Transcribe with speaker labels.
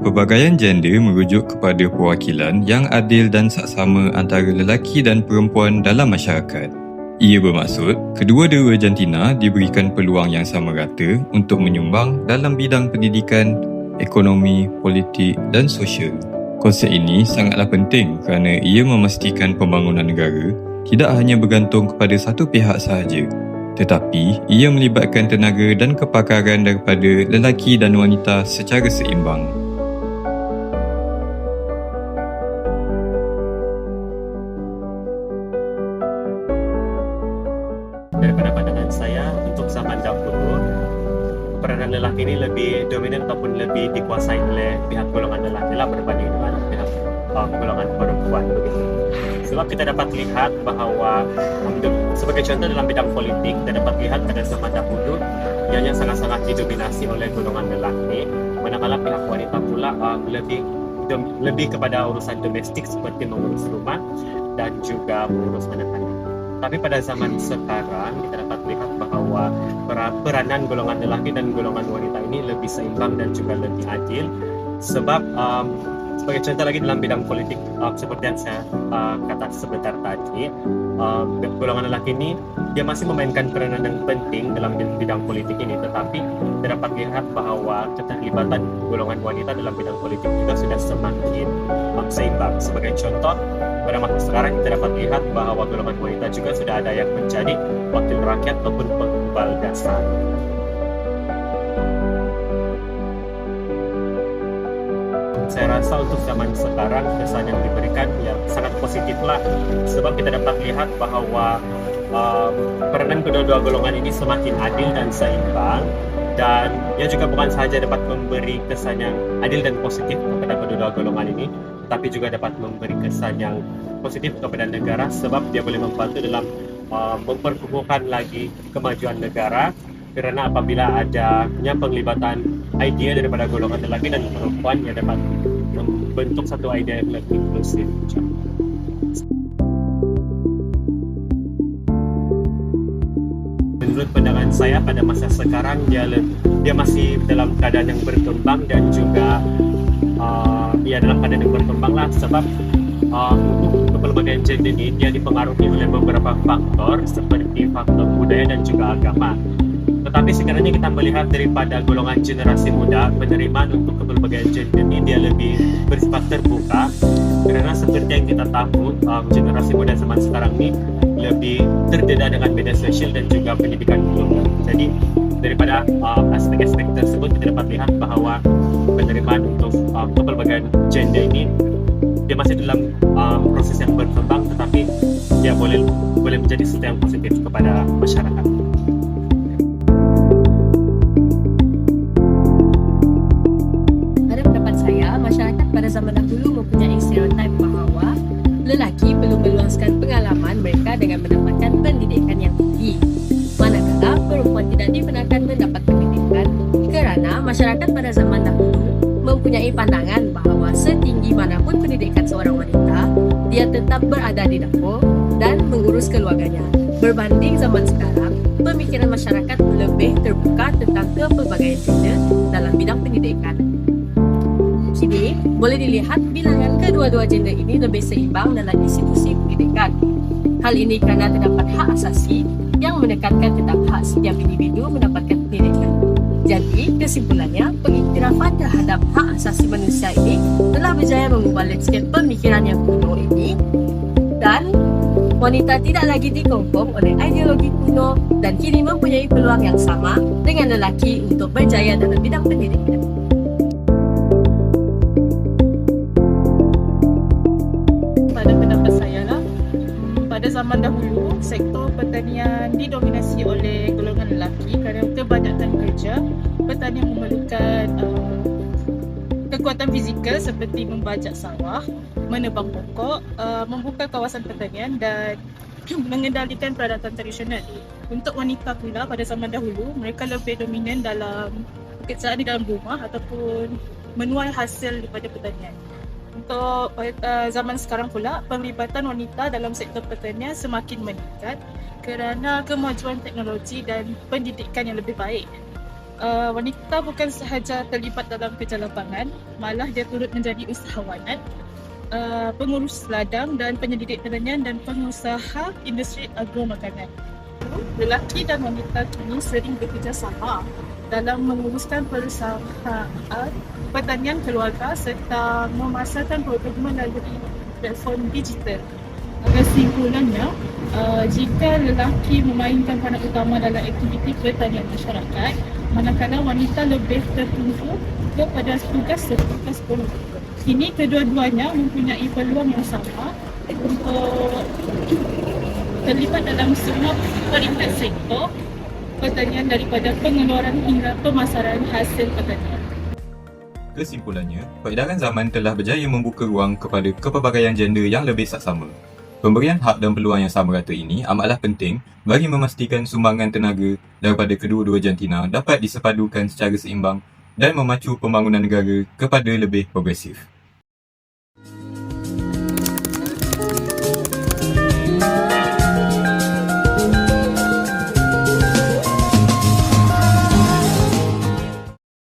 Speaker 1: Kepelbagaian gender merujuk kepada perwakilan yang adil dan saksama antara lelaki dan perempuan dalam masyarakat. Ia bermaksud kedua-dua jantina diberikan peluang yang sama rata untuk menyumbang dalam bidang pendidikan, ekonomi, politik dan sosial. Konsep ini sangatlah penting kerana ia memastikan pembangunan negara tidak hanya bergantung kepada satu pihak sahaja, tetapi ia melibatkan tenaga dan kepakaran daripada lelaki dan wanita secara seimbang.
Speaker 2: Daripada pandangan saya, untuk zaman dahulu, peranan lelaki ini lebih dominan ataupun lebih dikuasai oleh pihak golongan lelaki lah berbanding dengan pihak golongan perempuan begitu. Sebab kita dapat lihat bahawa sebagai contoh dalam bidang politik, kita dapat lihat pada zaman dahulu ianya sangat-sangat didominasi oleh golongan lelaki, manakala pihak wanita pula lebih kepada urusan domestik seperti mengurus rumah dan juga mengurus anak-anak. Tapi pada zaman sekarang kita dapat lihat bahawa peranan golongan lelaki dan golongan wanita ini lebih seimbang dan juga lebih adil. Sebab sebagai contoh lagi dalam bidang politik, seperti yang saya kata sebentar tadi, golongan lelaki ini dia masih memainkan peranan yang penting dalam bidang politik ini, tetapi kita dapat lihat bahawa keterlibatan golongan wanita dalam bidang politik juga sudah semakin seimbang. Sebagai contoh, pada masa sekarang kita dapat lihat bahawa golongan wanita juga sudah ada yang menjadi wakil rakyat ataupun penghubal dasar. Saya rasa untuk zaman sekarang kesan yang diberikan yang sangat positif lah, sebab kita dapat lihat bahawa peranan kedua-dua golongan ini semakin adil dan seimbang, dan ia juga bukan sahaja dapat memberi kesan yang adil dan positif kepada kedua-dua golongan ini, tapi juga dapat memberi kesan yang positif kepada negara, sebab dia boleh membantu dalam memperkukuhkan lagi kemajuan negara, kerana apabila adanya penglibatan idea daripada golongan lelaki dan perempuan, ia dapat membentuk satu idea yang lebih inklusif. Menurut pandangan saya, pada masa sekarang dia masih dalam keadaan yang berkembang dan juga dalam keadaan yang berkembang lah, sebab untuk kepelbagaian gender ini dia dipengaruhi oleh beberapa faktor seperti faktor budaya dan juga agama. Tetapi sekarangnya kita melihat daripada golongan generasi muda, penerimaan untuk kepelbagaian gender ini dia lebih bersifat terbuka, kerana seperti yang kita tahu, generasi muda zaman sekarang ini lebih terdedah dengan media sosial dan juga pendidikan global. Jadi daripada aspek-aspek tersebut kita dapat lihat bahawa penerimaan untuk kepelbagaian gender ini dia masih dalam proses yang berkembang, tetapi dia boleh menjadi sesuatu yang positif kepada masyarakat.
Speaker 3: Pada zaman dahulu mempunyai stereotip bahawa lelaki perlu meluaskan pengalaman mereka dengan mendapatkan pendidikan yang tinggi, manakala perempuan tidak dibenarkan mendapat pendidikan kerana masyarakat pada zaman dahulu mempunyai pandangan bahawa setinggi manapun pendidikan seorang wanita, dia tetap berada di dapur dan mengurus keluarganya. Berbanding zaman sekarang, pemikiran masyarakat lebih terbuka tentang kepelbagaian gender dalam bidang pendidikan. Kini, boleh dilihat bilangan kedua-dua gender ini lebih seimbang dalam institusi pendidikan. Hal ini kerana terdapat hak asasi yang menekankan tentang hak setiap individu mendapatkan pendidikan. Jadi, kesimpulannya, pengiktirafan terhadap hak asasi manusia ini telah berjaya mengubah landscape pemikiran yang kuno ini, dan wanita tidak lagi dikongkong oleh ideologi kuno dan kini mempunyai peluang yang sama dengan lelaki untuk berjaya dalam bidang pendidikan.
Speaker 4: Pada zaman dahulu, sektor pertanian didominasi oleh golongan lelaki kerana kebanyakan kerja. Pertanian memerlukan perbuatan fizikal seperti membajak sawah, menebang pokok, membuka kawasan pertanian dan mengendalikan peralatan tradisional. Untuk wanita pula pada zaman dahulu, mereka lebih dominan dalam pekerjaan di dalam rumah ataupun menuai hasil daripada pertanian. Untuk zaman sekarang pula, penglibatan wanita dalam sektor pertanian semakin meningkat kerana kemajuan teknologi dan pendidikan yang lebih baik. Wanita bukan sahaja terlibat dalam kerja lapangan, malah dia turut menjadi usahawanat, pengurus ladang dan penyelidik pertanian dan pengusaha industri agromakanan. Lelaki dan wanita kini sering bekerjasama dalam menguruskan perusahaan pertanian keluarga serta memasarkan produk melalui platform digital. Kesimpulannya, jika lelaki memainkan peranan utama dalam aktiviti pertanian masyarakat, manakala wanita lebih tertumpu kepada tugas politik. Kini kedua-duanya mempunyai peluang yang sama untuk terlibat dalam semua peringkat sektor pertanian daripada pengeluaran hingga pemasaran hasil pertanian.
Speaker 1: Kesimpulannya, peredaran zaman telah berjaya membuka ruang kepada kepelbagaian gender yang lebih saksama. Pemberian hak dan peluang yang sama rata ini amatlah penting bagi memastikan sumbangan tenaga daripada kedua-dua jantina dapat disepadukan secara seimbang dan memacu pembangunan negara kepada lebih progresif.